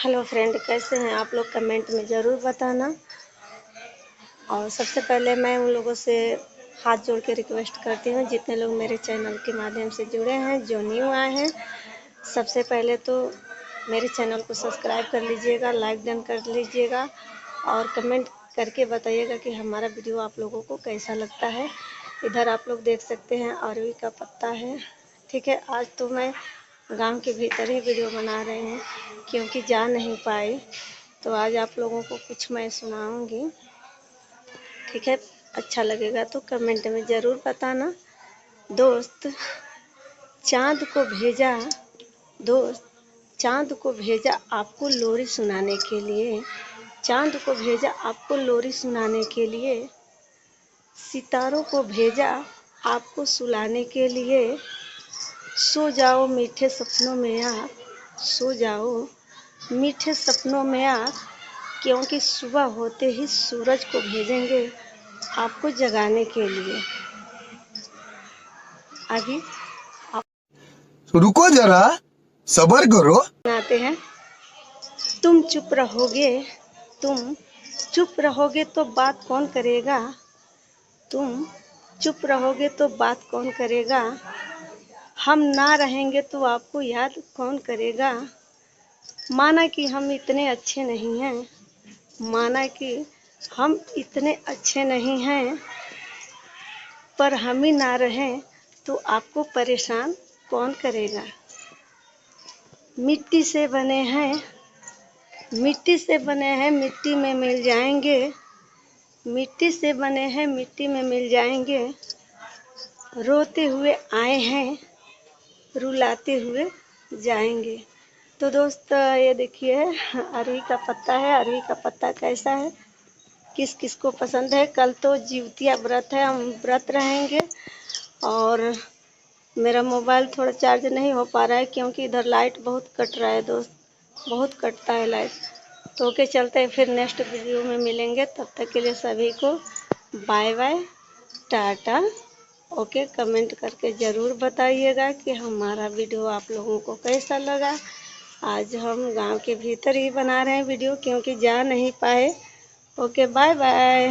Hello friend, कैसे हैं आप लोग? कमेंट में ज़रूर बताना। और सबसे पहले मैं उन लोगों से हाथ जोड़ के रिक्वेस्ट करती हूँ, जितने लोग मेरे चैनल के माध्यम से जुड़े हैं, जो न्यू आए हैं, सबसे पहले तो मेरे चैनल को सब्सक्राइब कर लीजिएगा, लाइक डन कर लीजिएगा और कमेंट करके बताइएगा कि हमारा वीडियो आप लोगों को कैसा लगता है। इधर आप लोग देख सकते हैं अरवी का पत्ता है। ठीक है, आज तो मैं गांव के भीतर ही वीडियो बना रही हूँ क्योंकि जा नहीं पाई, तो आज आप लोगों को कुछ मैं सुनाऊंगी। ठीक है, अच्छा लगेगा तो कमेंट में ज़रूर बताना। दोस्त चाँद को भेजा दोस्त चाँद को भेजा आपको लोरी सुनाने के लिए, चाँद को भेजा आपको लोरी सुनाने के लिए, सितारों को भेजा आपको सुलाने के लिए। सो जाओ मीठे सपनों में आप, सो जाओ मीठे सपनों में आप, क्योंकि सुबह होते ही सूरज को भेजेंगे आपको जगाने के लिए। अभी रुको जरा, सब्र करो। सुनाते हैं। तुम चुप रहोगे, तुम चुप रहोगे तो बात कौन करेगा, तुम चुप रहोगे तो बात कौन करेगा। हम ना रहेंगे तो आपको याद कौन करेगा। माना कि हम इतने अच्छे नहीं हैं, माना कि हम इतने अच्छे नहीं हैं, पर हम ही ना रहें तो आपको परेशान कौन करेगा। मिट्टी से बने हैं, मिट्टी से बने हैं, मिट्टी में मिल जाएंगे, मिट्टी से बने हैं, मिट्टी में मिल जाएंगे। रोते हुए आए हैं, रुलाते हुए जाएंगे। तो दोस्त ये देखिए अरवी का पत्ता है। अरवी का पत्ता कैसा है, किस किस को पसंद है। कल तो जिउतिया व्रत है, हम व्रत रहेंगे। और मेरा मोबाइल थोड़ा चार्ज नहीं हो पा रहा है क्योंकि इधर लाइट बहुत कट रहा है दोस्त, बहुत कटता है लाइट। तो ओके, चलते हैं, फिर नेक्स्ट वीडियो में मिलेंगे। तब तक के लिए सभी को बाय बाय, टाटा। ओके, कमेंट करके ज़रूर बताइएगा कि हमारा वीडियो आप लोगों को कैसा लगा। आज हम गांव के भीतर ही बना रहे हैं वीडियो क्योंकि जा नहीं पाए। Okay, bye bye.